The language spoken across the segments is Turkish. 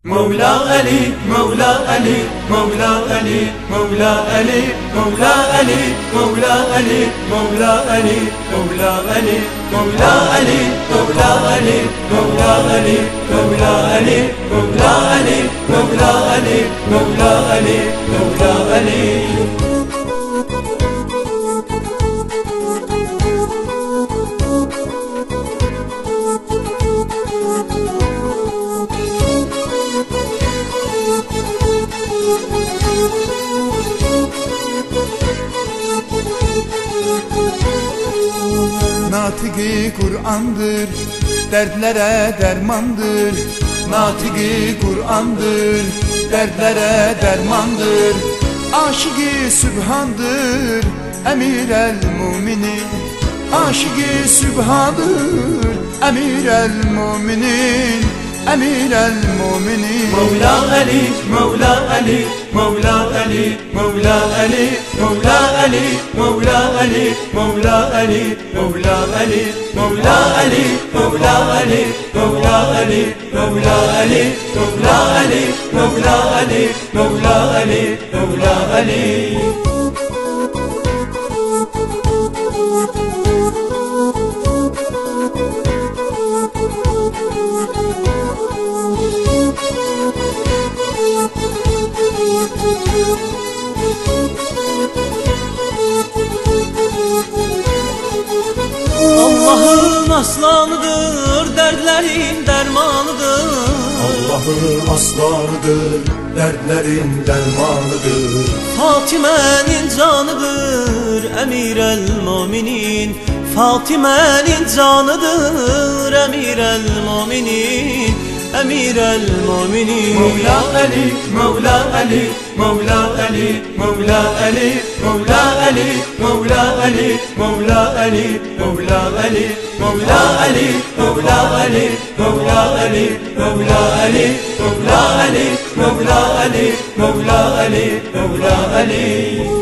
مولا علي مولا علي مولا علي مولا علي مولا علي مولا علي مولا علي مولا علي مولا علي مولا علي مولا علي مولا علي مولا علي مولا علي مولا علي مولا علي Natigi Kur'an'dır, dertlere dermandır. Natigi Kur'an'dır, dertlere dermandır. Aşık-ı Sübhan'dır, emir el müminin. Aşık-ı Sübhan'dır, emir el müminin. Emir el müminin. Mevla Ali, Mevla Ali, Mevla Ali, Mevla Ali, Mevla Ali, Mevla Ali, Mevla Ali, Mevla Ali, Mevla Ali, Mevla Ali, Mevla Ali, Mevla Ali, Mevla Ali, Mevla Ali, Mevla Ali, Mevla Ali. Allah'ın aslanıdır, dertlerin dermanıdır. Allah'ın aslanıdır, dertlerin dermanıdır. Fatime'nin canıdır, emir el müminin. Fatime'nin canıdır, emir el müminin. Emir el müminin. Mevla Ali, Mevla Ali, Mevla Ali, Mevla Ali, Mevla Ali, Mevla Ali, Mevla Ali, Mevla Ali, Mevla Ali, Mevla Ali, Mevla Ali, Mevla Ali, Mevla Ali, Mevla Ali, Mevla Ali, Mevla Ali.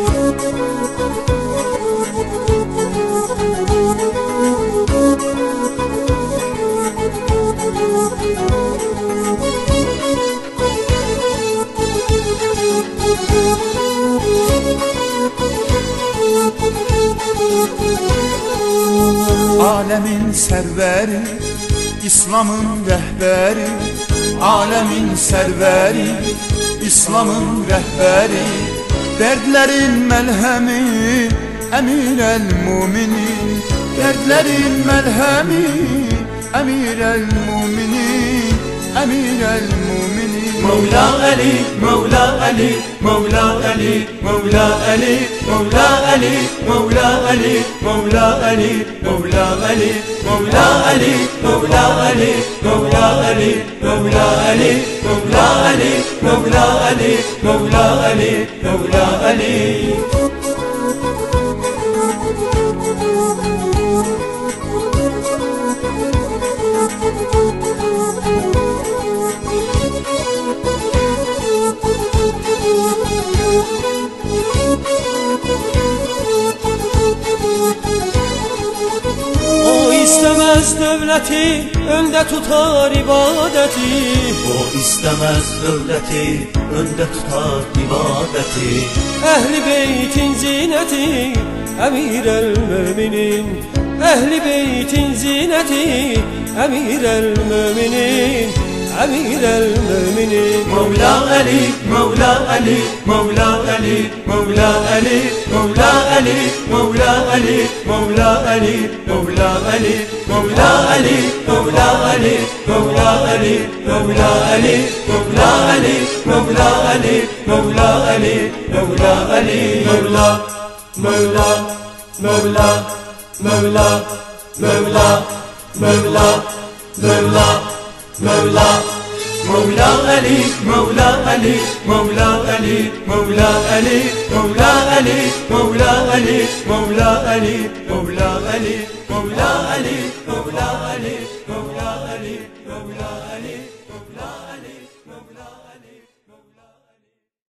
Alemin serveri, İslam'ın rehberi. Alemin serveri, İslam'ın rehberi. Dertlerin melhemi, emir el müminin. Dertlerin melhemi, emir el müminin. Emir el müminin. Mevla Ali, Mevla Ali, Mevla Ali, Mevla Ali, Mevla Ali, Mevla Ali, Mevla Ali, Mevla Ali, Mevla Ali, Mevla Ali, Mevla Ali, Mevla Ali, Mevla Ali, Mevla Ali, Mevla Ali, Mevla Ali. İstemez devleti, önde tutar ibadeti. O istemez devleti, önde tutar ibadeti. Ehli beytin zineti, emir el müminin. Ehli beytin zineti, emir el müminin. Emir el müminin. Mevla Ali, Mevla Ali, Mevla Ali, Mevla Ali, Mevla Ali, Mevla Ali, Mevla Ali, Mevla Ali, Mevla Ali, Mevla Ali, Mevla Ali, Mevla Ali, Mevla Ali, Mevla Ali, Mevla Ali, Mevla Ali. Mevla, Mevla, Mevla, Mevla, Mevla, Mevla, Mevla, Mevla. Mevla Ali, Mevla Ali, Mevla Ali, Mevla Ali, Mevla Ali, Mevla Ali, Mevla Ali, Mevla Ali, Mevla Ali, Mevla Ali.